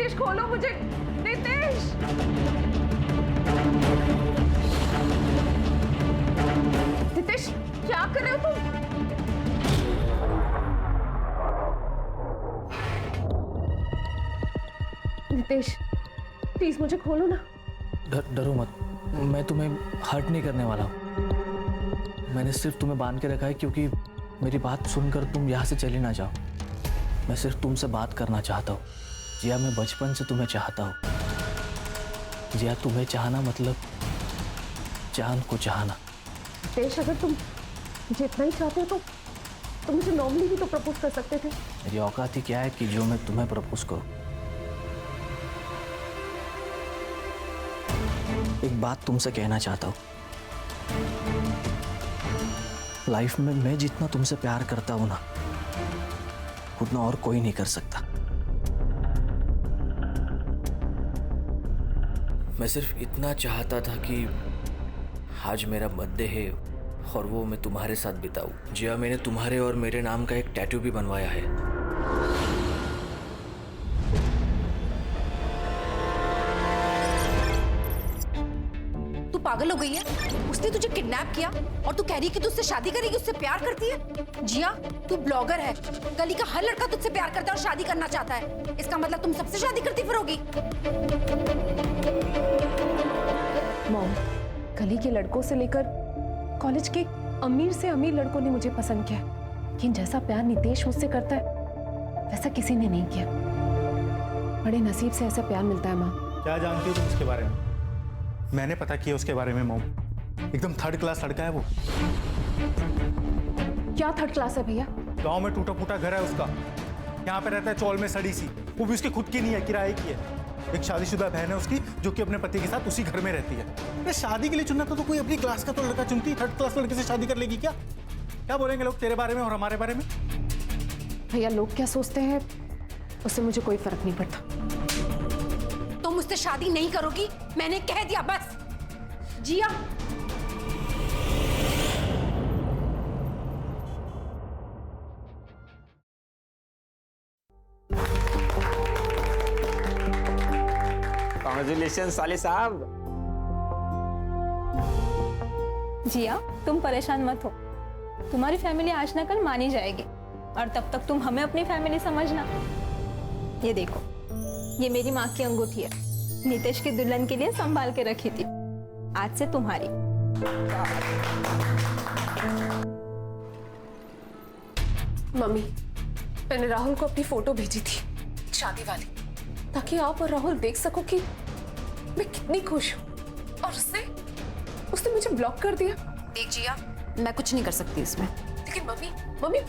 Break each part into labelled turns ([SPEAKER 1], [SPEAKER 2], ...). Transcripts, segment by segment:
[SPEAKER 1] नितेश खोलो मुझे, नितेश। नितेश क्या कर रहे हो तुम? नितेश प्लीज मुझे खोलो ना।
[SPEAKER 2] डरो मत, मैं तुम्हें हर्ट नहीं करने वाला हूँ। मैंने सिर्फ तुम्हें बांध के रखा है क्योंकि मेरी बात सुनकर तुम यहाँ से चली ना जाओ। मैं सिर्फ तुमसे बात करना चाहता हूँ। जिया, मैं बचपन से तुम्हें चाहता हूँ। जिया, तुम्हें चाहना मतलब चांद को चाहना।
[SPEAKER 1] नितेश अगर तुम मुझे इतना ही चाहते हो तो तुम मुझे नॉर्मली भी तो प्रपोज कर सकते थे।
[SPEAKER 2] मेरी औकात ही क्या है कि जो मैं तुम्हें प्रपोज करूँ। एक बात तुमसे कहना चाहता हूँ। लाइफ में मैं जितना तुमसे प्यार करता हूं ना, उतना और कोई नहीं कर सकता। मैं सिर्फ इतना चाहता था कि आज मेरा बर्थडे है और वो मैं तुम्हारे साथ बिताऊं। जिया, मैंने तुम्हारे और मेरे नाम का एक टैटू भी बनवाया है।
[SPEAKER 3] पागल हो गई है? उसने तुझे किडनैप किया और तू कह रही है कि तू उससे शादी करेगी, उससे प्यार करती है? जिया, तू ब्लॉगर है, गली का हर लड़का तुझसे प्यार करता है और शादी करना चाहता है। इसका मतलब तुम सबसे शादी करती फिरोगी?
[SPEAKER 1] मॉम, गली के लड़कों से लेकर कॉलेज के अमीर से अमीर लड़कों ने मुझे पसंद किया, लेकिन जैसा प्यार नितेश मुझसे करता है वैसा किसी ने नहीं किया। बड़े नसीब से ऐसा प्यार मिलता है। माँ,
[SPEAKER 4] क्या जानती हो तुम उसके बारे में? मैंने पता किया उसके बारे में मॉम। एकदम थर्ड क्लास लड़का है वो।
[SPEAKER 1] क्या थर्ड क्लास है भैया?
[SPEAKER 4] गांव में टूटा फूटा घर है उसका, यहाँ पे रहता है चौल में सड़ी सी, वो भी उसकी खुद की नहीं है, किराए की है। एक शादीशुदा बहन है उसकी जो कि अपने पति के साथ उसी घर में रहती है। अरे शादी के लिए चुनना तो कोई अपनी क्लास का तो लड़का चुनती, थर्ड क्लास लड़के से शादी कर लेगी क्या? क्या बोलेंगे लोग तेरे बारे में और हमारे बारे में?
[SPEAKER 1] भैया लोग क्या सोचते हैं उससे मुझे कोई फर्क नहीं पड़ता।
[SPEAKER 3] तुम मुझसे शादी नहीं करोगी, मैंने कह दिया बस। जिया,
[SPEAKER 5] कांग्रेचुलेशन साले साहब।
[SPEAKER 6] जिया, तुम परेशान मत हो, तुम्हारी फैमिली आज न कल मानी जाएगी और तब तक तुम हमें अपनी फैमिली समझना। ये देखो, ये मेरी माँ की अंगूठी है, नितेश की दुल्हन के लिए संभाल के रखी थी, आज से तुम्हारी।
[SPEAKER 1] मम्मी, मैंने राहुल को अपनी फोटो भेजी थी शादी वाली, ताकि आप और राहुल देख सको कि मैं कितनी खुश हूँ। और उसने मुझे ब्लॉक कर दिया।
[SPEAKER 3] देख जिया, मैं कुछ नहीं कर सकती इसमें।
[SPEAKER 1] लेकिन मम्मी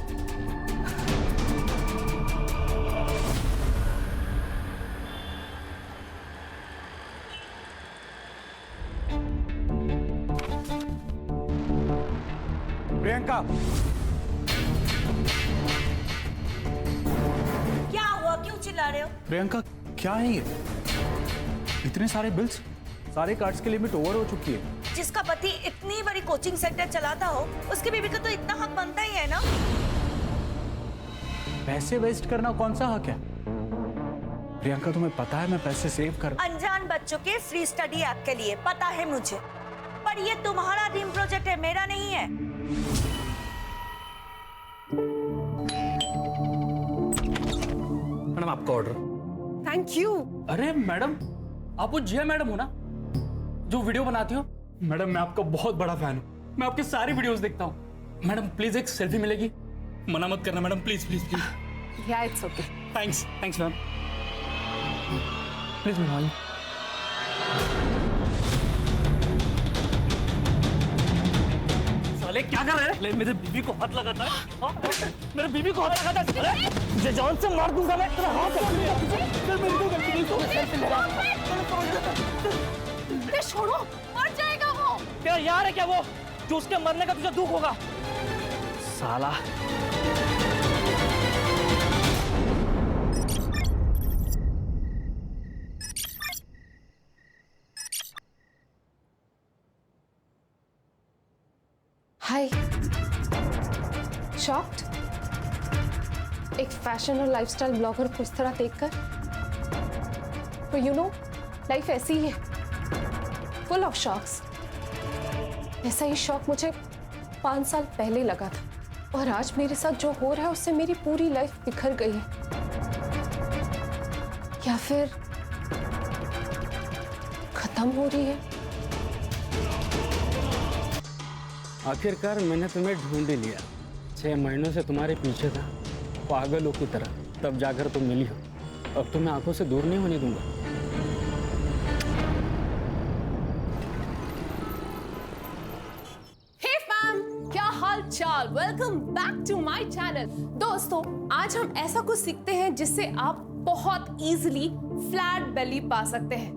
[SPEAKER 4] प्रियंका,
[SPEAKER 7] क्या हुआ? क्यों चिल्ला रहे हो?
[SPEAKER 4] प्रियंका क्या है ये? इतने सारे बिल्स, सारे कार्ड्स की लिमिट ओवर हो चुकी है।
[SPEAKER 7] जिसका पति इतनी बड़ी कोचिंग सेंटर चलाता हो, उसकी बीवी को तो इतना हक बनता ही है ना।
[SPEAKER 4] पैसे वेस्ट करना कौन सा हक है? प्रियंका, तुम्हें पता है मैं पैसे सेव कर।
[SPEAKER 7] अनजान बच्चों के फ्री स्टडी ऐप के लिए पता है मुझे, पर ये तुम्हारा ड्रीम प्रोजेक्ट है, मेरा नहीं है।
[SPEAKER 2] मैडम, आपका ऑर्डर।
[SPEAKER 1] Thank you.
[SPEAKER 2] अरे मैडम, आप वो जिया मैडम हो ना जो वीडियो बनाती हो? मैडम, मैं आपका बहुत बड़ा फैन हूँ, मैं आपके सारे वीडियोस देखता हूँ। मैडम प्लीज एक सेल्फी मिलेगी? मना मत करना मैडम, प्लीज प्लीज प्लीज।
[SPEAKER 1] या it's okay.
[SPEAKER 2] Thanks thanks ma'am, please ma'am. साले क्या कर रहे हैं? मेरे बीबी को हाथ लगाता है। हाँ? मेरे बीबी को हाथ लगाता है। अरे मुझे जान से मार दूंगा मैं। तेरा हाथ
[SPEAKER 1] छोड़ो, मर जाएगा वो।
[SPEAKER 2] तेरा यार है क्या वो, जो उसके मरने का तुझे दुख होगा? साला।
[SPEAKER 1] हाय, शॉक्ड? एक फैशन और लाइफस्टाइल ब्लॉगर को इस तरह देखकर? तो यू नो लाइफ ऐसी ही है, फुल ऑफ शॉक्स। ऐसा ही शौक मुझे 5 साल पहले लगा था और आज मेरे साथ जो हो रहा है उससे मेरी पूरी लाइफ बिखर गई है। या फिर खत्म हो रही है।
[SPEAKER 5] आखिरकार मैंने तुम्हें ढूंढ ही लिया। 6 महीनों से तुम्हारे पीछे था, पागलों की तरह, तब जाकर तुम मिली हो। अब तुम्हें आंखों से दूर नहीं होने दूंगा।
[SPEAKER 1] हे फैम, क्या हाल चाल? Welcome back to my channel. दोस्तों, आज हम ऐसा कुछ सीखते हैं जिससे आप बहुत इजीली फ्लैट बेली पा सकते हैं।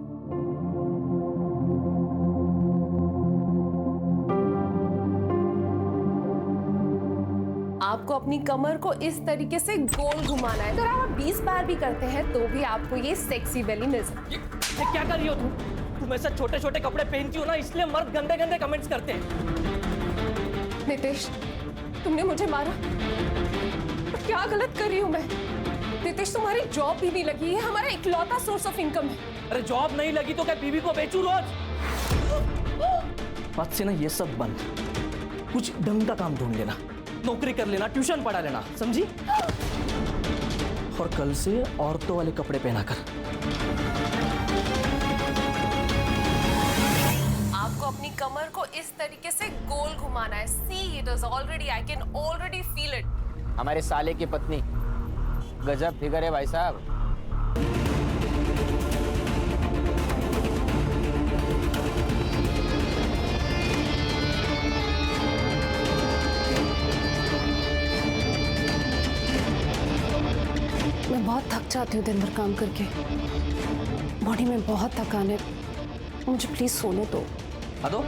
[SPEAKER 1] आपको अपनी कमर को इस तरीके से गोल घुमाना है। अगर आप 20 बार भी करते हैं तो भी आपको ये सेक्सी बेली मिल सकती है।
[SPEAKER 8] ये क्या कर रही हो तुम ऐसे छोटे छोटे कपड़े पहनती हो ना, इसलिए मर्द गंदे गंदे कमेंट्स करते हैं।
[SPEAKER 1] नितेश, तुमने मुझे मारा, पर क्या गलत कर रही हूँ मैं? नितेश, तुम्हारी जॉब भी नहीं लगी है, हमारा इकलौता सोर्स ऑफ इनकम है।
[SPEAKER 8] अरे जॉब नहीं लगी तो क्या बीवी को बेचूं रोज?
[SPEAKER 2] आज से ना ये सब बंद, कुछ ढंग का काम ढूंढ लेना,
[SPEAKER 8] नौकरी कर लेना, ट्यूशन पढ़ा लेना, समझी?
[SPEAKER 2] और कल से औरतों वाले कपड़े पहना कर।
[SPEAKER 1] आपको अपनी कमर को इस तरीके से गोल घुमाना है। See, it is already, I can already feel it.
[SPEAKER 9] हमारे साले की पत्नी, गजब फिगर है भाई साहब।
[SPEAKER 1] मैं बहुत थक जाती हूँ दिन भर काम करके, बॉडी में बहुत थकान है, मुझे प्लीज सोने दो।
[SPEAKER 2] हाँ तो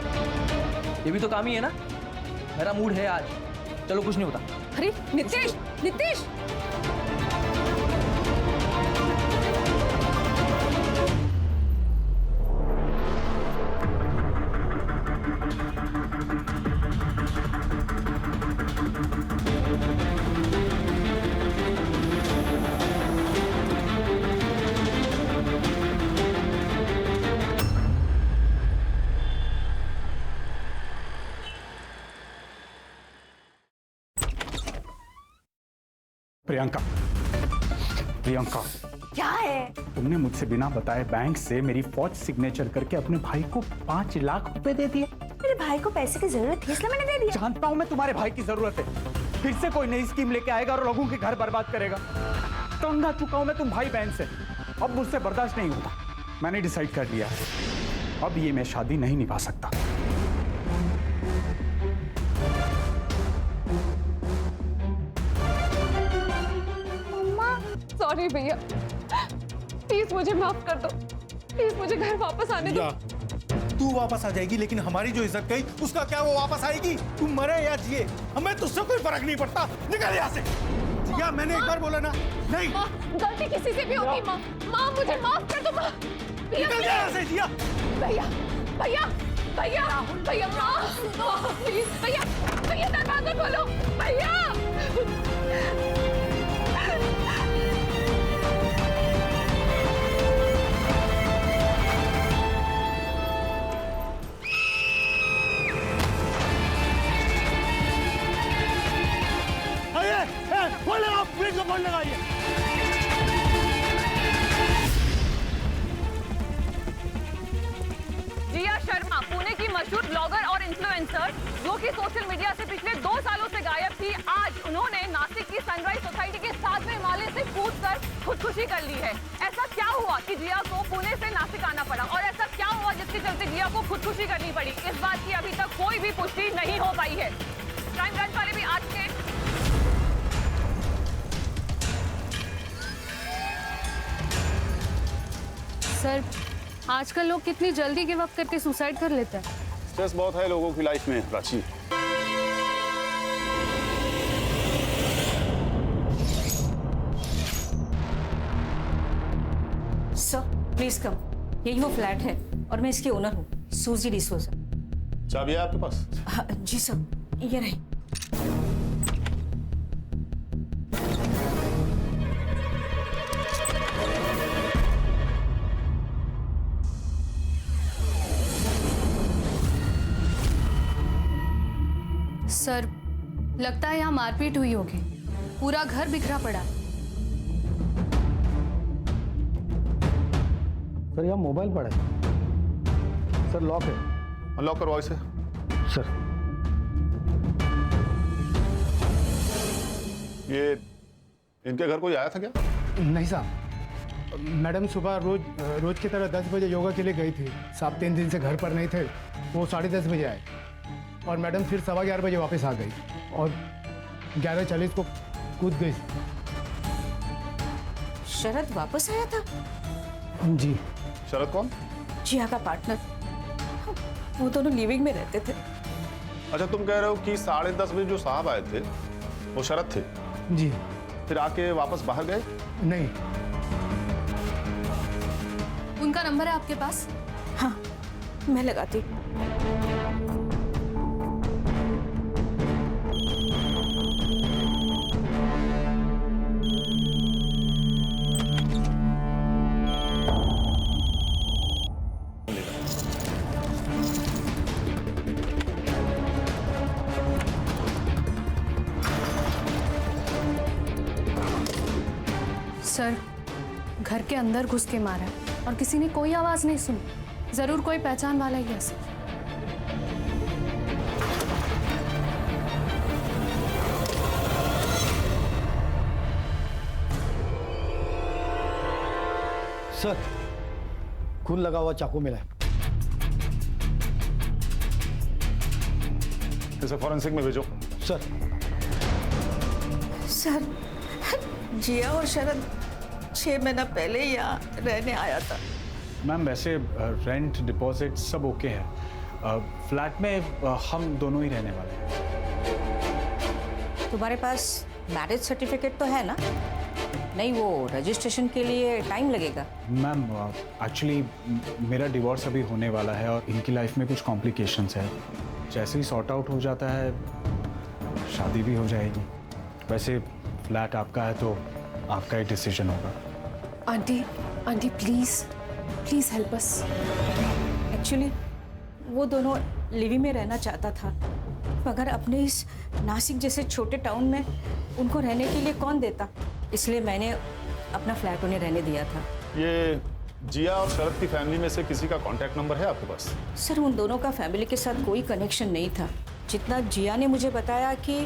[SPEAKER 2] ये भी तो काम ही है ना। मेरा मूड है आज, चलो कुछ नहीं होता।
[SPEAKER 1] अरे नितेश, नितेश!
[SPEAKER 10] प्रियंका, प्रियंका,
[SPEAKER 7] क्या है?
[SPEAKER 10] तुमने मुझसे बिना बताए बैंक से मेरी फौज सिग्नेचर करके अपने भाई को 5 लाख रुपए दे दिए।
[SPEAKER 7] मेरे भाई को पैसे की जरूरत थी इसलिए मैंने दे दिया।
[SPEAKER 10] जानता हूं मैं तुम्हारे भाई की जरूरत है, फिर से कोई नई स्कीम लेके आएगा और लोगों के घर बर्बाद करेगा। तंग आ चुका हूं मैं तुम भाई बहन से, अब मुझसे बर्दाश्त नहीं होता। मैंने डिसाइड कर लिया, अब ये मैं शादी नहीं निभा सकता।
[SPEAKER 1] सॉरी भैया, प्लीज मुझे माफ कर दो, प्लीज मुझे घर वापस आने दो।
[SPEAKER 4] तू वापस आ जाएगी, लेकिन हमारी जो इज्जत गई उसका क्या वो वापस आएगी? तू मरे या जिए, हमें तुझसे कोई फर्क नहीं पड़ता। निकल यहाँ से। या मैंने एक बार बोला ना, नहीं।
[SPEAKER 1] माँ, गलती किसी से भी होती। माँ, माँ मुझे माफ कर दो। माँ,
[SPEAKER 4] निकल यहाँ से जिया।
[SPEAKER 1] भैया, भैया, भैया, भैया, माँ, प्लीज, भैया, भैया दरवाजा खोलो, भैया।
[SPEAKER 8] फोन लगाइए।
[SPEAKER 11] जिया शर्मा, पुणे की मशहूर ब्लॉगर और इन्फ्लुएंसर, जो कि सोशल मीडिया से पिछले 2 सालों से गायब थी, आज उन्होंने नासिक की सनराइज सोसाइटी के 7वें माले से कूदकर खुदकुशी कर ली है। ऐसा क्या हुआ कि जिया को पुणे से नासिक आना पड़ा, और ऐसा क्या हुआ जिसके चलते जिया को खुदकुशी करनी पड़ी? इस बात की अभी तक कोई भी पुष्टि नहीं हो पाई है। क्राइम ब्रांच वाले भी आज के
[SPEAKER 6] सर, आजकल लोग कितनी जल्दी गिव अप करके सुसाइड कर लेते हैं।
[SPEAKER 12] स्ट्रेस बहुत है लोगों की लाइफ में, प्राची।
[SPEAKER 13] सर प्लीज कम, यही वो फ्लैट है और मैं इसकी ओनर हूँ, सूजी डिसोजा।
[SPEAKER 12] चाबी है आपके पास?
[SPEAKER 13] हाँ, जी सर, ये रही।
[SPEAKER 11] लगता है यहाँ मारपीट हुई होगी, पूरा घर बिखरा पड़ा।
[SPEAKER 10] सर यहाँ मोबाइल पड़ा है सर, लॉक है।
[SPEAKER 12] अनलॉक करवाओ इसे।
[SPEAKER 10] सर
[SPEAKER 12] ये इनके घर कोई आया था क्या?
[SPEAKER 14] नहीं साहब, मैडम सुबह रोज की तरह 10 बजे योगा के लिए गई थी। साहब 3 दिन से घर पर नहीं थे, वो 10:30 बजे आए और मैडम फिर 11:15 बजे वापस आ गई और 11:40 को कूद गई।
[SPEAKER 7] शरद वापस आया था?
[SPEAKER 14] जी।
[SPEAKER 12] शरद कौन?
[SPEAKER 7] जिया का पार्टनर। वो दोनों लिविंग में रहते थे।
[SPEAKER 12] अच्छा, तुम कह रहे हो कि 10:30 बजे जो साहब आए थे वो शरद थे?
[SPEAKER 14] जी।
[SPEAKER 12] फिर आके वापस बाहर गए?
[SPEAKER 14] नहीं।
[SPEAKER 11] उनका नंबर है आपके पास?
[SPEAKER 7] हाँ, मैं लगाती।
[SPEAKER 11] सर, घर के अंदर घुस के मारा है और किसी ने कोई आवाज नहीं सुनी। जरूर कोई पहचान वाला ही है सर।
[SPEAKER 14] सर खून लगा हुआ चाकू मिला है।
[SPEAKER 12] इसे फॉरेंसिक में भेजो।
[SPEAKER 14] सर।
[SPEAKER 7] सर, जिया और शरद 6 महीना पहले ही यहाँ रहने आया था।
[SPEAKER 10] मैम वैसे रेंट डिपॉजिट सब ओके है। फ्लैट में हम दोनों ही रहने वाले हैं।
[SPEAKER 7] तुम्हारे पास मैरिज सर्टिफिकेट तो है ना? नहीं, वो रजिस्ट्रेशन के लिए टाइम लगेगा।
[SPEAKER 10] मैम एक्चुअली मेरा डिवोर्स अभी होने वाला है और इनकी लाइफ में कुछ कॉम्प्लिकेशंस है। जैसे ही सॉर्ट आउट हो जाता है शादी भी हो जाएगी। वैसे फ्लैट आपका है तो आपका ही डिसीजन होगा।
[SPEAKER 1] Aunty please help us.
[SPEAKER 7] Actually वो दोनों लिविंग में रहना चाहता था, मगर अपने इस नासिक जैसे छोटे टाउन में उनको रहने के लिए कौन देता, इसलिए मैंने अपना फ्लैट उन्हें रहने दिया था।
[SPEAKER 12] ये जिया और शरद की फैमिली में से किसी का कांटेक्ट नंबर है आपके पास?
[SPEAKER 7] सर, उन दोनों का फैमिली के साथ कोई कनेक्शन नहीं था। जितना जिया ने मुझे बताया कि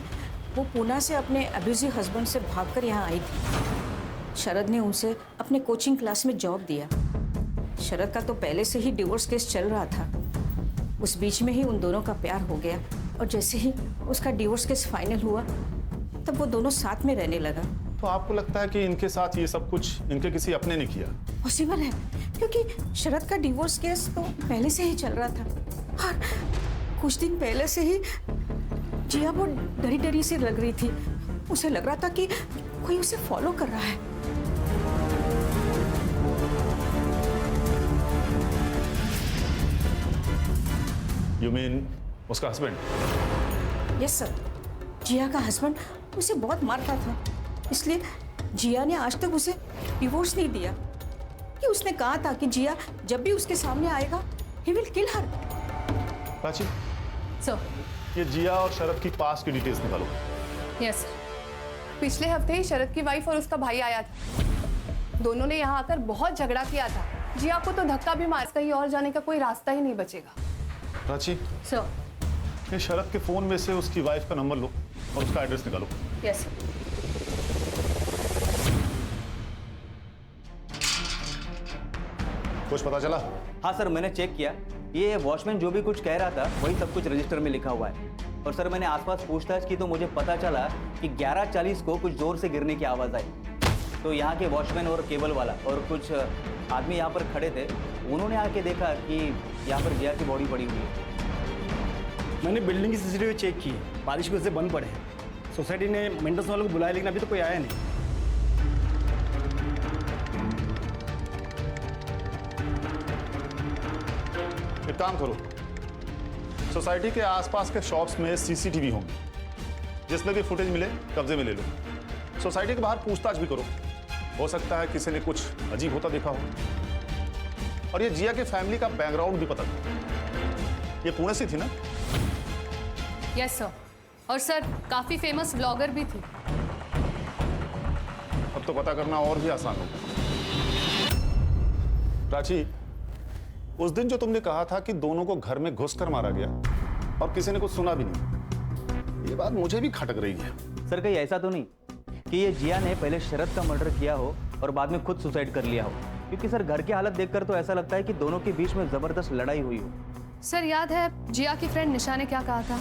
[SPEAKER 7] वो पूना से अपने अब्यूजिव हस्बैंड से भागकर यहाँ आई थी। शरद ने उनसे अपने कोचिंग क्लास में जॉब दिया। शरद का तो पहले से ही डिवोर्स केस चल रहा था। उस बीच में ही उन दोनों का प्यार हो गया और जैसे ही उसका डिवोर्स केस फाइनल हुआ तब वो दोनों साथ में रहने लगा।
[SPEAKER 12] तो आपको लगता है कि इनके साथ ये सब कुछ इनके किसी अपने ने किया?
[SPEAKER 7] पॉसिबल है, क्योंकि शरद का डिवोर्स केस तो पहले से ही चल रहा था और कुछ दिन पहले से ही जिया वो डरी डरी से लग रही थी। उसे लग रहा था कि कोई उसे फॉलो कर रहा है।
[SPEAKER 12] You mean उसका हस्बैंड?
[SPEAKER 7] यस सर, जिया का हस्बैंड उसे बहुत मारता था, इसलिए जिया ने आज तक उसे डिवोर्स नहीं दिया। कि उसने कहा था कि जिया जब भी उसके सामने आएगा he will kill her.
[SPEAKER 12] Prachi,
[SPEAKER 1] sir.
[SPEAKER 12] ये जिया और शरद की पास्ट की डिटेल्स निकालो।
[SPEAKER 1] यस। पिछले हफ्ते ही शरद की वाइफ और उसका भाई आया था। दोनों ने यहाँ आकर बहुत झगड़ा किया था। जिया को तो धक्का भी मार, कहीं और जाने का कोई रास्ता ही नहीं बचेगा।
[SPEAKER 12] प्राची,
[SPEAKER 1] सर।
[SPEAKER 12] ये शरद के फोन में से उसकी वाइफ का नंबर लो और उसका एड्रेस निकालो।
[SPEAKER 1] यस।
[SPEAKER 12] कुछ पता चला?
[SPEAKER 9] हाँ सर, मैंने चेक किया। ये वॉचमैन जो भी कुछ कह रहा था वही सब कुछ रजिस्टर में लिखा हुआ है। और सर, मैंने आसपास पूछताछ की तो मुझे पता चला कि 11:40 को कुछ जोर से गिरने की आवाज़ आई। तो यहाँ के वॉचमैन और केबल वाला और कुछ आदमी यहाँ पर खड़े थे, उन्होंने आके देखा कि यहाँ पर जिया की बॉडी पड़ी हुई है।
[SPEAKER 14] मैंने बिल्डिंग की सीसीटीवी चेक की है, बारिश की वजह से बंद पड़े हैं। सोसाइटी ने मेंटेनेंस वालों को बुलाया लेकिन अभी तो कोई आया नहीं।
[SPEAKER 12] एक काम करो, सोसाइटी के आसपास के शॉप्स में सीसीटीवी होंगी, जिसमें भी फुटेज मिले कब्जे में ले लो। सोसाइटी के बाहर पूछताछ भी करो, हो सकता है किसी ने कुछ अजीब होता देखा हो। और ये जिया के फैमिली का बैकग्राउंड भी पता करो। ये पुणे से थी ना?
[SPEAKER 1] Yes sir.
[SPEAKER 11] और सर काफी फेमस व्लॉगर भी थी।
[SPEAKER 12] अब तो पता करना और भी आसान होगा। प्राची, उस दिन जो तुमने कहा था कि दोनों को घर में घुसकर मारा गया और किसी ने कुछ सुना भी नहीं, ये बात मुझे भी खटक रही है।
[SPEAKER 9] सर कहीं ऐसा तो नहीं कि ये जिया ने पहले शरद का मर्डर किया हो और बाद में खुद सुसाइड कर लिया हो? क्योंकि सर घर की हालत देखकर तो ऐसा लगता है कि दोनों के बीच में जबरदस्त लड़ाई हुई हो।
[SPEAKER 11] सर याद है जिया की फ्रेंड निशा ने क्या कहा था?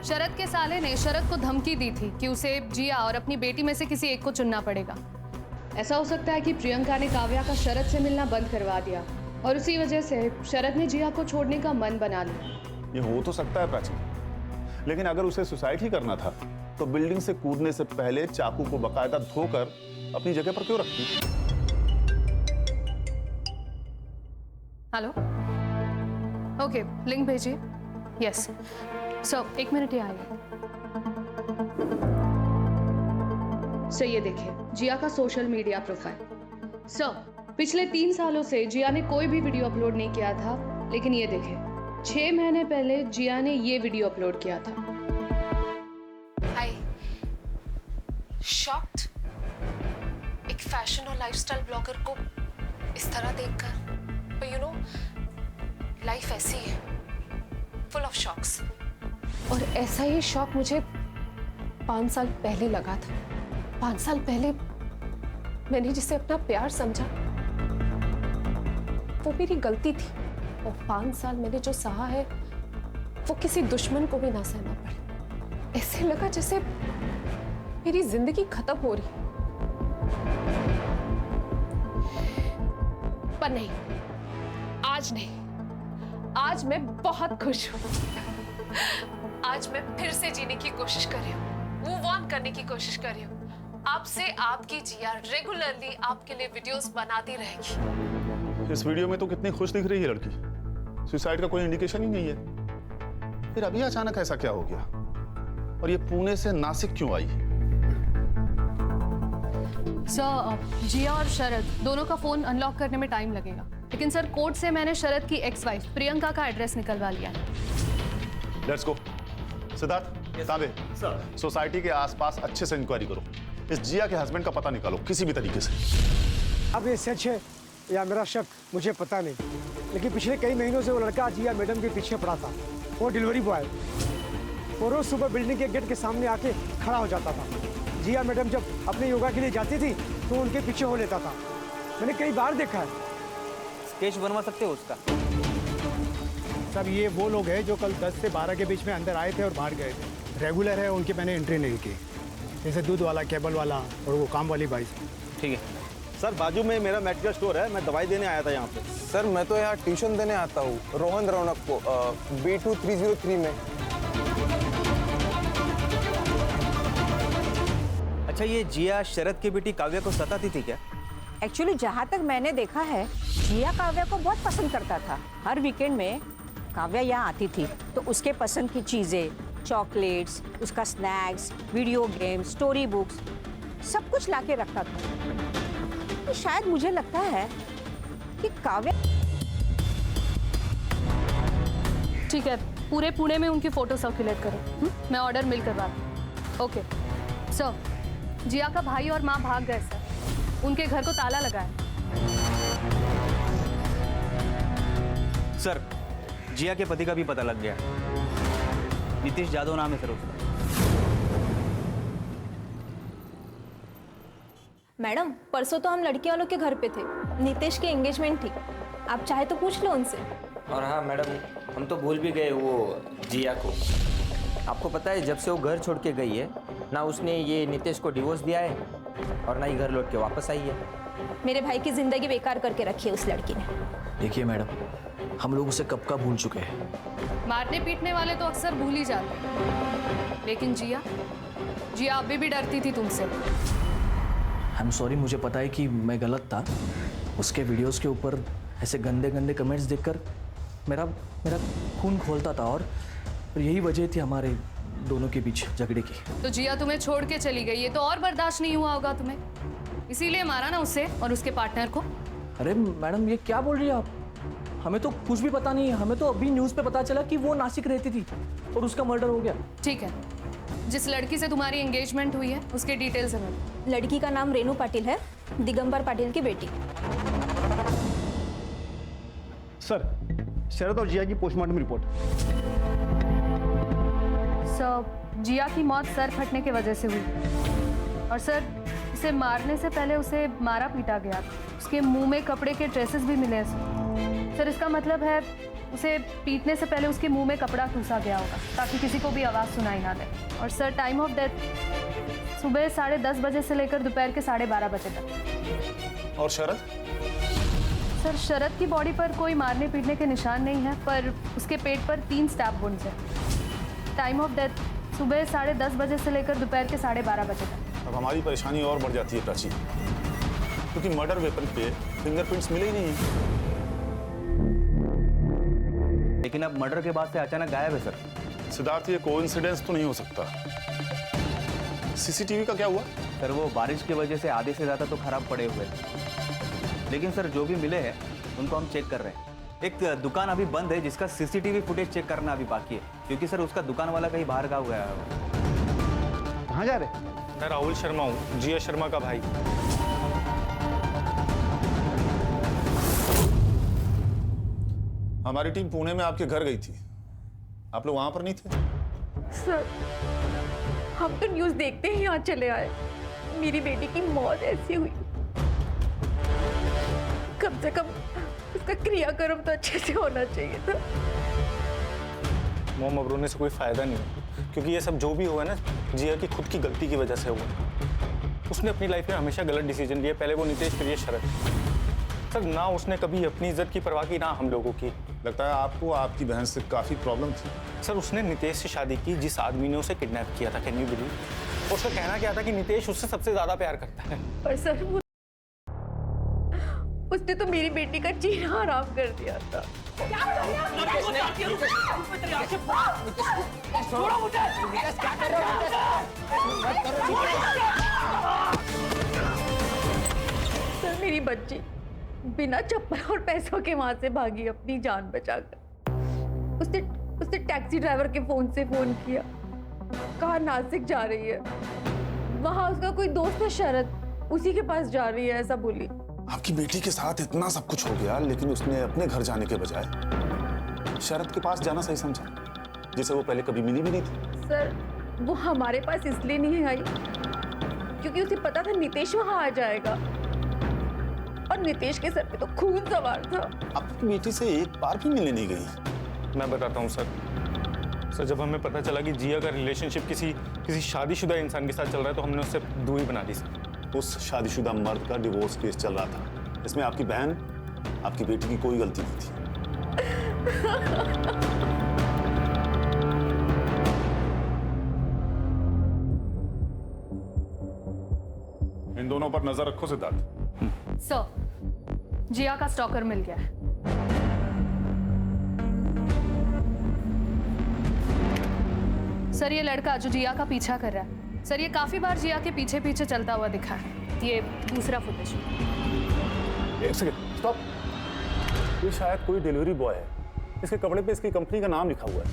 [SPEAKER 11] शरद के साले ने शरद को धमकी दी थी कि उसे जिया और अपनी बेटी में से किसी एक को चुनना पड़ेगा। ऐसा हो सकता है कि प्रियंका ने काव्या का शरद से मिलना बंद करवा दिया और उसी वजह से शरद ने जिया को छोड़ने का मन बना लिया।
[SPEAKER 12] ये हो तो सकता है प्राची, लेकिन अगर उसे सुसाइड ही करना था तो बिल्डिंग से कूदने से पहले चाकू को बकायदा धोकर अपनी जगह पर क्यों रखती?
[SPEAKER 11] हेलो, ओके, लिंक भेजिए। यस सर, 1 मिनट ही आएगा। सर ये देखिए जिया का सोशल मीडिया प्रोफाइल। सर पिछले 3 सालों से जिया ने कोई भी वीडियो अपलोड नहीं किया था, लेकिन ये देखिए 6 महीने पहले जिया ने ये वीडियो अपलोड किया था।
[SPEAKER 1] शॉक्ड, एक फैशन और लाइफस्टाइल ब्लॉगर को इस तरह देखकर। पर यू नो, लाइफ ऐसी है, फुल ऑफ शॉक्स। और ऐसा ही शॉक मुझे 5 साल पहले लगा था। 5 साल पहले मैंने जिसे अपना प्यार समझा वो मेरी गलती थी, और 5 साल मैंने जो सहा है वो किसी दुश्मन को भी ना सहना पड़े। ऐसे लगा जैसे मेरी जिंदगी खत्म हो रही। पर नहीं, आज नहीं, आज मैं बहुत खुश हूं। आज मैं फिर से जीने की कोशिश कर रही हूँ, मूव ऑन करने की कोशिश कर रही हूँ। आपसे आपकी जिया रेगुलरली आपके लिए वीडियोस बनाती रहेगी।
[SPEAKER 12] इस वीडियो में तो कितनी खुश दिख रही है लड़की, सुसाइड का कोई इंडिकेशन ही नहीं है। फिर अभी अचानक ऐसा क्या हो गया? और ये पुणे से नासिक क्यों आई?
[SPEAKER 11] सर जिया और शरद दोनों का फोन अनलॉक करने में टाइम लगेगा, लेकिन सर कोर्ट से मैंने शरद की एक्स वाइफ प्रियंका का एड्रेस निकलवा लिया है।
[SPEAKER 12] Let's go. सिद्धार्थ, ताबे सोसाइटी के आसपास अच्छे से इंक्वायरी करो। इस जिया के हस्बैंड का पता निकालो किसी भी तरीके से।
[SPEAKER 14] अब ये सच है या मेरा शक मुझे पता नहीं, लेकिन पिछले कई महीनों से वो लड़का जिया मैडम के पीछे पड़ा था। वो डिलीवरी बॉय, वो रोज सुबह बिल्डिंग के गेट के सामने आके खड़ा हो जाता था। जिया मैडम जब अपने योगा के लिए जाती थी तो उनके पीछे हो लेता था। मैंने कई बार देखा है।
[SPEAKER 9] स्केच बनवा सकते हो उसका?
[SPEAKER 14] सब ये वो लोग हैं जो कल 10 से 12 के बीच में अंदर आए थे और बाहर गए थे। रेगुलर है, उनकी मैंने एंट्री नहीं की। जैसे दूध वाला, केबल वाला और वो काम वाली बाई।
[SPEAKER 9] ठीक है
[SPEAKER 15] सर, बाजू में मेरा मेडिकल स्टोर है, मैं दवाई देने आया था यहाँ पे।
[SPEAKER 16] सर मैं तो यहाँ ट्यूशन देने आता हूँ रोहन रौनक को B2 303 में।
[SPEAKER 9] अच्छा, ये जिया शरद की बेटी काव्या को सताती थी क्या?
[SPEAKER 7] एक्चुअली जहाँ तक मैंने देखा है जिया काव्या को बहुत पसंद करता था। हर वीकेंड में काव्या यहाँ आती थी तो उसके पसंद की चीज़ें, चॉकलेट्स, उसका snacks, video games, story books, सब कुछ लाके रखता था। तो शायद मुझे लगता है कि काव्या।
[SPEAKER 11] ठीक है, पूरे पुणे में उनकी फोटो सर्कुलेट करो। मैं ऑर्डर मिल करवा। ओके सर, जिया का भाई और माँ भाग गए सर, उनके घर को ताला लगा है।
[SPEAKER 9] सर जिया के पति का भी पता लग गया। नीतीश यादव नाम है सर उसका।
[SPEAKER 6] मैडम परसों तो हम लड़की वालों के घर पे थे, नीतीश की एंगेजमेंट थी, आप चाहे तो पूछ लो उनसे।
[SPEAKER 8] और हाँ मैडम, हम तो भूल भी गए वो जिया को। आपको पता है जब से वो घर छोड़ के गई है ना उसने ये नीतीश को डिवोर्स दिया है और ना ही घर लौट के वापस आई है।
[SPEAKER 6] मेरे भाई की जिंदगी बेकार करके रखी है उस लड़की ने।
[SPEAKER 2] देखिए मैडम, हम लोग उसे कब का भूल चुके हैं।
[SPEAKER 11] मारने पीटने वाले तो अक्सर भूल ही जाते हैं, लेकिन जिया अभी भी डरती थी तुमसे।
[SPEAKER 2] आई एम सॉरी, मुझे पता है कि मैं गलत था। उसके वीडियोस के ऊपर ऐसे गंदे गंदे कमेंट्स देखकर मेरा खून खोलता था और यही वजह थी हमारे दोनों के बीच झगड़े की।
[SPEAKER 11] तो जिया तुम्हें छोड़ के चली गई, ये तो और बर्दाश्त नहीं हुआ होगा तुम्हें, इसीलिए मारा ना उसे और उसके पार्टनर को।
[SPEAKER 2] अरे मैडम, ये क्या बोल रही है आप? हमें तो कुछ भी पता नहीं है। हमें तो अभी न्यूज़ पे पता चला कि वो नासिक रहती थी और उसका मर्डर हो गया।
[SPEAKER 11] ठीक है,
[SPEAKER 1] जिस लड़की से तुम्हारी एंगेजमेंट हुई है उसके डिटेल्स हमें।
[SPEAKER 6] लड़की का नाम रेनू पाटिल है, दिगंबर पाटिल की बेटी।
[SPEAKER 15] सर, शरद और जिया की पोस्टमार्टम रिपोर्ट।
[SPEAKER 11] सर, जिया की मौत सर फटने की वजह से हुई और सर उसे मारने से पहले उसे मारा पीटा गया। उसके मुंह में कपड़े के ड्रेसेस भी मिले हैं सर। इसका मतलब है उसे पीटने से पहले उसके मुंह में कपड़ा ठूसा गया होगा ताकि किसी को भी आवाज़ सुनाई ना दे। और सर टाइम ऑफ डेथ सुबह 10:30 बजे से लेकर दोपहर के 12:30 बजे तक।
[SPEAKER 12] और शरद?
[SPEAKER 11] सर शरद की बॉडी पर कोई मारने पीटने के निशान नहीं है, पर उसके पेट पर 3 स्टैब वुंड्स हैं। टाइम ऑफ डेथ सुबह 10:30 बजे से लेकर दोपहर के 12:30 बजे तक।
[SPEAKER 12] अब हमारी परेशानी और बढ़ जाती है प्राची, क्योंकि मर्डर वेपन पे फिंगरप्रिंट्स मिले ही नहीं है।
[SPEAKER 9] लेकिन अब मर्डर के बाद से अचानक गायब है सर।
[SPEAKER 12] सिद्धार्थ, ये कोइंसिडेंस तो नहीं हो सकता। सीसीटीवी का क्या हुआ?
[SPEAKER 9] सर वो बारिश की वजह से आधे से ज़्यादा तो खराब पड़े हुए थे, लेकिन सर जो भी मिले हैं उनको हम चेक कर रहे हैं। एक दुकान अभी बंद है जिसका सीसीटीवी फुटेज चेक करना अभी बाकी है, क्योंकि सर उसका दुकान वाला कहीं बाहर गाँव गया है।
[SPEAKER 15] कहाँ जा रहे?
[SPEAKER 4] मैं राहुल शर्मा हूँ, जिया शर्मा का भाई।
[SPEAKER 12] हमारी टीम पुणे में आपके घर गई थी, आप लोग वहां पर नहीं थे?
[SPEAKER 1] सर हम तो न्यूज़ देखते ही यहाँ चले आए। मेरी बेटी की मौत ऐसी हुई, कम से कम उसका क्रियाक्रम तो अच्छे से होना चाहिए था।
[SPEAKER 4] मोम अब रोने से कोई फायदा नहीं है, क्योंकि ये सब जो भी हुआ ना जिया की खुद की गलती की वजह से हुआ। उसने अपनी लाइफ में हमेशा गलत डिसीजन लिए, पहले वो नितेश फिर ये शरद। सर ना उसने कभी अपनी इज्जत की परवाह की, ना हम लोगों की।
[SPEAKER 12] लगता है आपको आपकी बहन से काफी प्रॉब्लम थी।
[SPEAKER 4] सर उसने नितेश से शादी की जिस आदमी ने उसे किडनैप किया था, कैन यू बिलीव? और उसका कहना क्या था कि नितेश उससे सबसे ज्यादा प्यार करता है।
[SPEAKER 1] पर सर उसने तो मेरी बेटी का जीना हराम कर दिया था। सर मेरी बच्ची बिना चप्पल और पैसों के वहां से भागी अपनी जान बचाकर। उसने टैक्सी ड्राइवर के फोन से फोन किया, कहा नासिक जा रही है, वहां उसका कोई दोस्त है शरद, उसी के पास जा रही है ऐसा बोली।
[SPEAKER 12] आपकी बेटी के साथ इतना सब कुछ हो गया, लेकिन उसने अपने घर जाने के बजाय शरद के पास जाना सही समझा, जिसे वो पहले कभी मिली भी नहीं थी।
[SPEAKER 1] सर वो हमारे पास इसलिए नहीं आई क्योंकि उसे पता था नितेश वहां आ जाएगा, और नितेश के सर पे तो खून सवार था।
[SPEAKER 12] आपकी बेटी से एक बार भी मिलने नहीं गई।
[SPEAKER 4] मैं बताता हूँ सर, जब हमें पता चला कि जिया का रिलेशनशिप किसी शादीशुदा इंसान के साथ चल रहा है, तो हमने उससे दूरी बना दी सर।
[SPEAKER 12] उस शादीशुदा मर्द का डिवोर्स केस चल रहा था, इसमें आपकी बहन, आपकी बेटी की कोई गलती नहीं थी। इन दोनों पर नजर रखो सिद्धार्थ।
[SPEAKER 11] सर जिया का स्टॉकर मिल गया है। सर ये लड़का जो जिया का पीछा कर रहा है, सर ये काफी बार जिया के पीछे पीछे चलता हुआ दिखा है। ये दूसरा फुटेज।
[SPEAKER 12] एक सेकंड स्टॉप। ये शायद कोई डिलीवरी बॉय है, इसके कपड़े पे इसकी कंपनी का नाम लिखा हुआ है।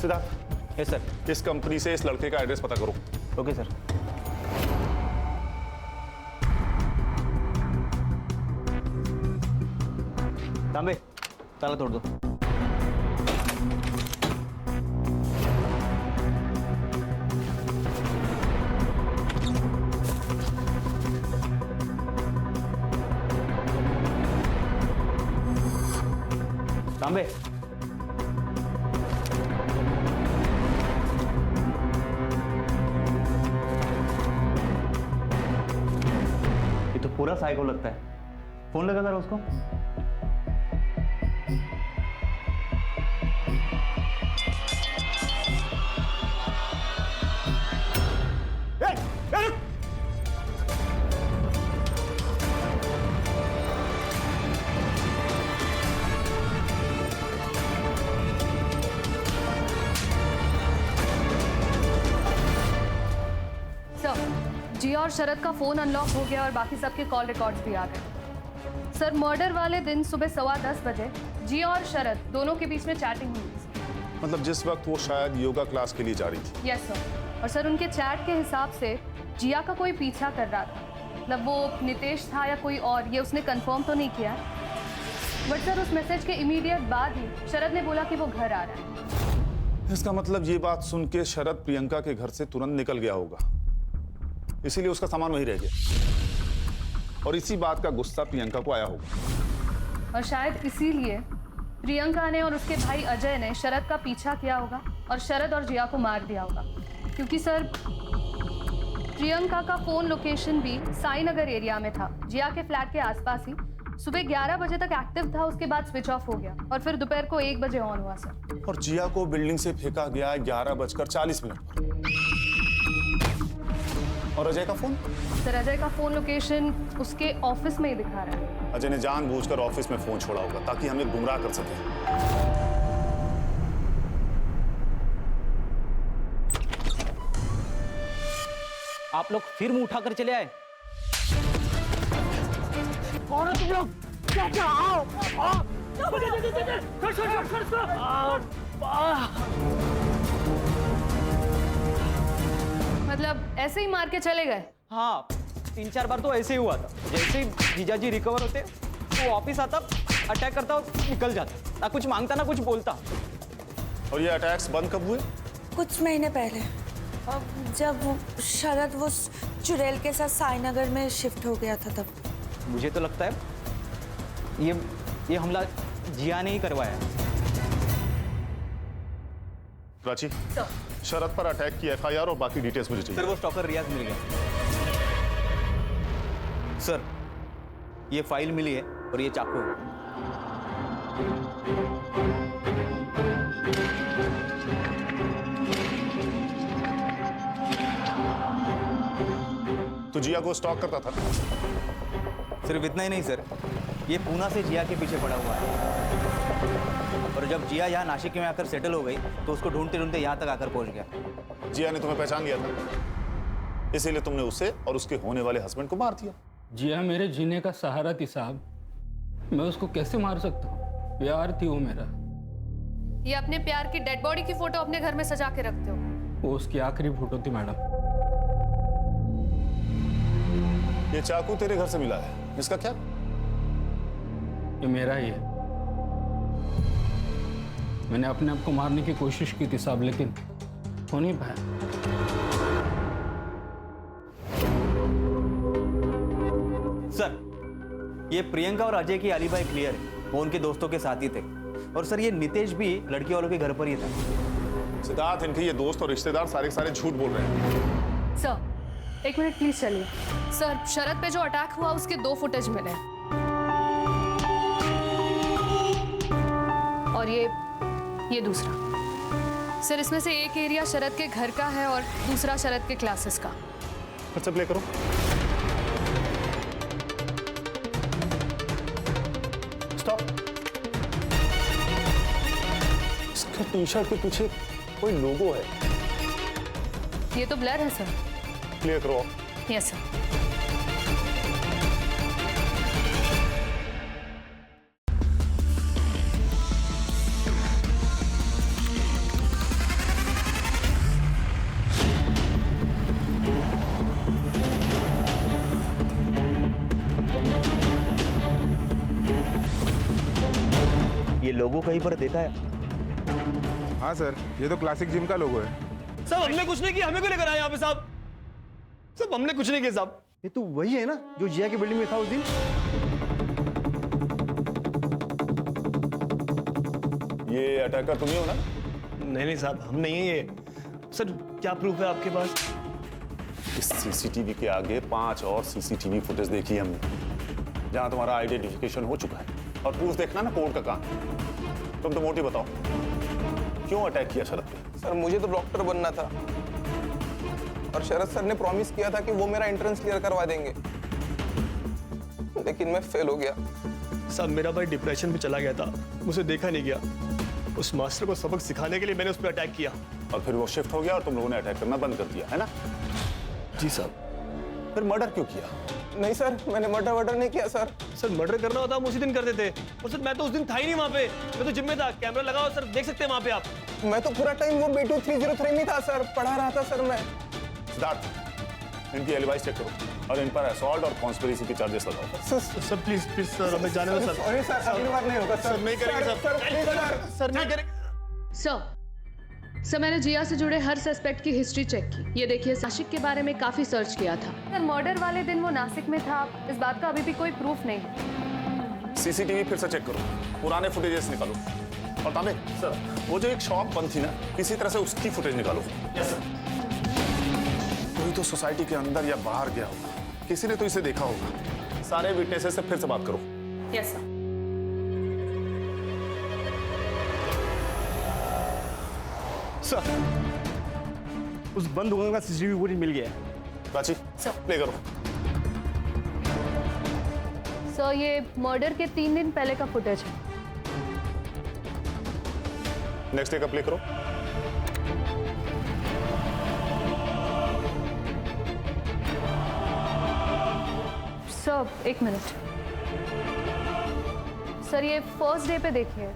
[SPEAKER 12] सिद्धार्थ।
[SPEAKER 9] Yes sir.
[SPEAKER 12] इस कंपनी से इस लड़के का एड्रेस पता करो।
[SPEAKER 9] Okay sir. तांबे ताला तोड़ दो। तांबे ये तो पूरा साइको लगता है। फोन लगा जरा उसको।
[SPEAKER 11] जिया और शरद का फोन अनलॉक हो गया और बाकी सबके कॉल रिकॉर्ड्स भी आ गए। सर मर्डर वाले दिन सुबह 10:15 बजे जिया और शरद दोनों के बीच में चैटिंग हुई थी।
[SPEAKER 12] मतलब जिस वक्त वो शायद योगा क्लास के लिए जा रही थी।
[SPEAKER 11] Yes sir. और सर उनके चैट के हिसाब से जिया का कोई पीछा कर रहा था, मतलब वो नितेश था या कोई और, ये उसने कंफर्म तो नहीं किया। बट सर उस मैसेज के इमीडिएट बाद ही शरद ने बोला कि वो घर आ रहा है।
[SPEAKER 12] इसका मतलब ये बात सुन के शरद प्रियंका के घर से तुरंत निकल गया होगा, इसीलिए उसका सामान वहीं रह गया और इसी बात का गुस्सा प्रियंका को आया होगा।
[SPEAKER 11] और शायद इसीलिए प्रियंका ने और उसके भाई अजय ने शरद का पीछा किया होगा और शरद और जिया को मार दिया होगा, क्योंकि सर प्रियंका का फोन लोकेशन भी साई नगर एरिया में था, जिया के फ्लैट के आसपास ही। सुबह 11 बजे तक एक्टिव था, उसके बाद स्विच ऑफ हो गया और फिर दोपहर को 1 बजे ऑन हुआ सर।
[SPEAKER 12] और जिया को बिल्डिंग से फेंका गया 11:40 पर। और अजय का फोन?
[SPEAKER 11] सर अजय का फोन लोकेशन उसके ऑफिस में ही दिखा रहा है।
[SPEAKER 12] अजय ने जानबूझकर ऑफिस में फोन छोड़ा होगा ताकि हमें गुमराह कर सके।
[SPEAKER 9] आप लोग फिर मुंह उठाकर चले आए।
[SPEAKER 17] कौन हो तुम लोग? क्या क्या? आओ आओ।
[SPEAKER 11] मतलब ऐसे ही मार के चले गए?
[SPEAKER 9] हाँ, 3-4 बार तो ऐसे ही हुआ था। जैसे ही जीजाजी रिकवर होते वो वापिस आता, अटैक करता और निकल जाता, ना कुछ मांगता ना कुछ बोलता।
[SPEAKER 12] और ये अटैक्स बंद कब हुए?
[SPEAKER 18] कुछ महीने पहले, जब शरद वो चुड़ैल के साथ साईनगर में शिफ्ट हो गया था तब।
[SPEAKER 9] मुझे तो लगता है ये हमला जिया ने ही करवाया।
[SPEAKER 12] प्राची, शरद पर अटैक की FIR और बाकी डिटेल्स मुझे चाहिए।
[SPEAKER 9] सर वो स्टॉकर रियाज मिल गया। सर ये फाइल मिली है और ये चाकू है।
[SPEAKER 12] तो जिया को स्टॉक करता था?
[SPEAKER 9] सिर्फ इतना ही नहीं सर, ये पूना से जिया के पीछे पड़ा हुआ है और जब जिया यहाँ नासिक में आकर सेटल हो गई तो उसको ढूंढते ढूंढते यहाँ तक आकर पहुंच गया।
[SPEAKER 12] जिया ने तुम्हें पहचान लिया था, इसीलिए तुमने उसे और उसके होने वाले हस्बैंड को मार दिया।
[SPEAKER 5] जिया मेरे जीने का सहारा थी साहब, मैं उसको कैसे मार सकता हूँ? प्यार थी वो मेरा।
[SPEAKER 11] ये अपने प्यार की डेड बॉडी की फोटो अपने घर में सजा के रखते हो?
[SPEAKER 5] वो उसकी आखिरी फोटो थी मैडम।
[SPEAKER 12] ये चाकू तेरे घर से मिला है, इसका क्या?
[SPEAKER 5] ये मेरा ही है। मैंने अपने आप को मारने की कोशिश की थी साहब, लेकिन हो नहीं पाया।
[SPEAKER 9] सर ये प्रियंका और अजय की अलीबाई क्लियर है, वो उनके दोस्तों के साथ ही थे। और सर ये नितेश भी लड़की वालों के घर पर ही था।
[SPEAKER 12] सिद्धार्थ, इनके ये दोस्त और रिश्तेदार सारे के सारे झूठ बोल रहे हैं।
[SPEAKER 11] सर 1 मिनट प्लीज चलिए। सर शरद पे जो अटैक हुआ उसके 2 फुटेज मिले और ये दूसरा। सर इसमें से एक एरिया शरद के घर का है और दूसरा शरद के क्लासेस का।
[SPEAKER 12] अच्छा प्ले करो। स्टॉप। इसका टी-शर्ट के पीछे कोई लोगो है।
[SPEAKER 11] ये तो ब्लर है सर।
[SPEAKER 12] क्लियर करो।
[SPEAKER 11] Yes sir.
[SPEAKER 9] ये लोगो कहीं पर देखा है?
[SPEAKER 16] हाँ सर, ये तो क्लासिक जिम का लोगो है।
[SPEAKER 15] साहब हमने कुछ नहीं किया, हमें क्यों लेकर आए यहाँ पे साहब? साहब हमने कुछ नहीं किया साहब। ये तो वही है ना जो जिया की बिल्डिंग में था उस दिन?
[SPEAKER 12] ये अटैकर तुम ही हो ना?
[SPEAKER 15] नहीं साहब, हम नहीं है ये। सर क्या प्रूफ है आपके पास?
[SPEAKER 12] इस CCTV के आगे 5 और CCTV फुटेज देखी हमने, जहां तुम्हारा आइडेंटिफिकेशन हो चुका है। और प्रूफ देखना ना कोर्ट का काम। तुम तो मोटी बताओ, क्यों अटैक किया शरद पे?
[SPEAKER 16] सर मुझे तो डॉक्टर बनना था और शरद सर ने प्रॉमिस किया था कि वो मेरा एंट्रेंस क्लियर करवा देंगे, लेकिन मैं फेल हो गया।
[SPEAKER 15] साहब मेरा भाई डिप्रेशन में चला गया था, मुझे देखा नहीं गया। उस मास्टर को सबक सिखाने के लिए मैंने उस पर अटैक किया।
[SPEAKER 12] और फिर वो शिफ्ट हो गया और तुम लोगों ने अटैक करना बंद कर दिया, है ना?
[SPEAKER 15] जी साहब।
[SPEAKER 12] फिर मर्डर क्यों किया?
[SPEAKER 16] नहीं सर, मैंने मर्डर नहीं किया सर।
[SPEAKER 15] सर मर्डर करना होता हम उसी दिन करते थे। और सर मैं तो उस दिन था ही नहीं वहाँ पे, मैं तो जिम में था। कैमरा लगाओ सर, देख सकते हैं वहाँ पे आप।
[SPEAKER 16] मैं तो पूरा टाइम वो B2 303 में था सर, पढ़ा रहा था सर मैं।
[SPEAKER 12] सिद्धार्थ, इनकी एलिबाइस चेक करो और इन पर असॉल्ट और कॉन्स्पिरेसी के चार्जेस लगाओ।
[SPEAKER 15] सर प्लीज प्लीज सर, हमें जाने दो सर।
[SPEAKER 16] सॉरी सर, अगली बार नहीं होगा सर।
[SPEAKER 15] नहीं करेंगे sir.
[SPEAKER 16] Sir please sir.
[SPEAKER 15] Sir नहीं करेंगे।
[SPEAKER 19] सर मैंने जिया से जुड़े हर सस्पेक्ट की हिस्ट्री चेक की। ये देखिए, नासिक के बारे में काफी सर्च किया था।
[SPEAKER 1] सर मर्डर वाले दिन वो नासिक में था, इस बात का अभी भी कोई प्रूफ नहीं।
[SPEAKER 12] सीसीटीवी फिर से चेक करो, पुराने फुटेजेस निकालो। और तामे सर, वो जो एक शॉप बंद थी ना, किसी तरह से उसकी फुटेज निकालो। Yes sir. कोई तो सोसाइटी के अंदर या बाहर गया होगा, किसी ने तो इसे देखा होगा। सारे विटनेसेस से फिर से बात करो।
[SPEAKER 7] Yes sir.
[SPEAKER 15] सर उस बंद होने का सीसीटीवी फुटेज मिल गया है।
[SPEAKER 12] प्राची प्ले करो।
[SPEAKER 19] सर ये मर्डर के 3 दिन पहले का फुटेज है।
[SPEAKER 12] नेक्स्ट डे का प्ले करो।
[SPEAKER 19] Sir 1 minute. सर ये फर्स्ट डे पे देखिए,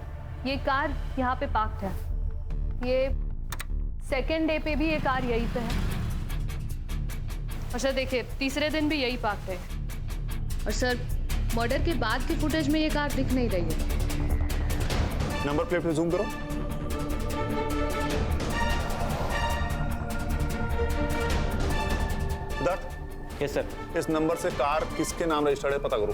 [SPEAKER 19] ये कार यहाँ पे पार्क्ड है। ये सेकेंड डे पे भी ये कार यहीं पे है। और सर देखिए, तीसरे दिन भी यही पार्क है। और सर मर्डर के बाद की फुटेज में ये कार दिख नहीं रही है।
[SPEAKER 12] नंबर प्लेट पे जूम करो। सिद्धार्थ।
[SPEAKER 9] Yes sir.
[SPEAKER 12] इस नंबर से कार किसके नाम रजिस्टर्ड है पता करो।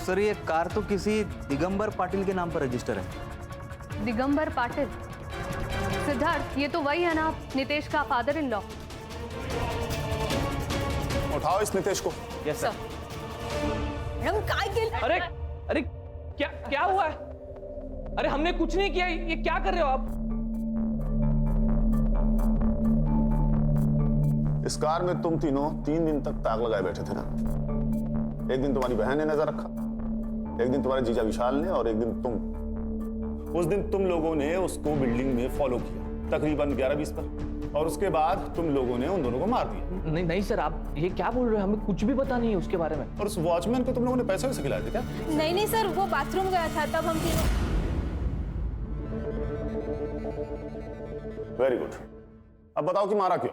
[SPEAKER 9] सर ये कार तो किसी दिगंबर पाटिल के नाम पर रजिस्टर है।
[SPEAKER 19] दिगंबर पाटिल? सिद्धार्थ ये तो वही है ना, नितेश का फादर इन लॉ।
[SPEAKER 12] उठाओ इस नितेश को।
[SPEAKER 9] Yes sir.
[SPEAKER 11] अरे अरे क्या क्या हुआ है? अरे हमने कुछ नहीं किया, ये क्या कर रहे हो आप?
[SPEAKER 12] इस कार में तुम तीनों 3 दिन तक ताक लगाए बैठे थे ना। एक दिन तुम्हारी बहन ने नजर रखा, एक दिन तुम्हारे जीजा विशाल ने, और एक दिन तुम। उस दिन तुम लोगों ने उसको बिल्डिंग में फॉलो किया तकरीबन 11:20 पर, और उसके बाद तुम लोगों ने उन दोनों को मार दिया।
[SPEAKER 2] नहीं नहीं सर, आप ये क्या बोल रहे हो? हमें कुछ भी पता नहीं है उसके बारे में।
[SPEAKER 12] और उस वॉचमैन को तुम लोगों ने पैसे वैसे खिलाए थे क्या?
[SPEAKER 6] नहीं नहीं सर, वो बाथरूम गया था तब हम तीनों।
[SPEAKER 12] Very good. अब बताओ कि मारा क्यों?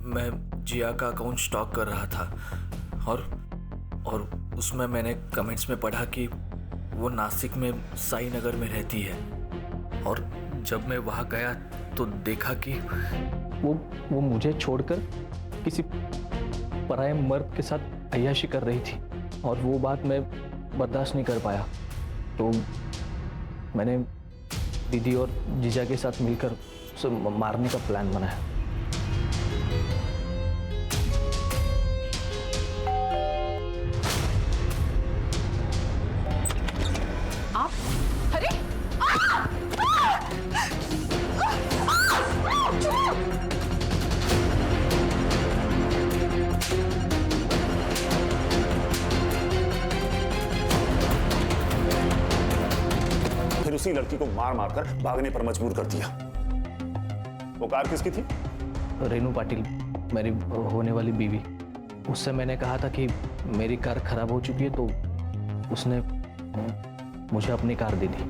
[SPEAKER 2] मैं जिया का अकाउंट स्टॉक कर रहा था और उसमें मैंने कमेंट्स में पढ़ा कि वो नासिक में साई नगर में रहती है। और जब मैं वहाँ गया तो देखा कि वो मुझे छोड़कर किसी पराये मर्द के साथ अय्याशी कर रही थी, और वो बात मैं बर्दाश्त नहीं कर पाया। तो मैंने दीदी और जीजा के साथ मिलकर उसे मारने का प्लान बनाया।
[SPEAKER 11] आप? अरे
[SPEAKER 12] फिर उसी लड़की को मार मारकर भागने पर मजबूर कर दिया। वो कार किसकी थी?
[SPEAKER 2] रेनू पाटिल, मेरी होने वाली बीवी। उससे मैंने कहा था कि मेरी कार खराब हो चुकी है, तो उसने मुझे अपनी कार दे दी।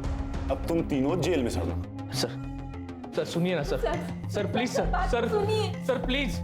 [SPEAKER 12] अब तुम तीनों जेल में सड़ जाओ।
[SPEAKER 2] सर सुनिए ना sir. Sir please sir. Sir सुनिए सर प्लीज।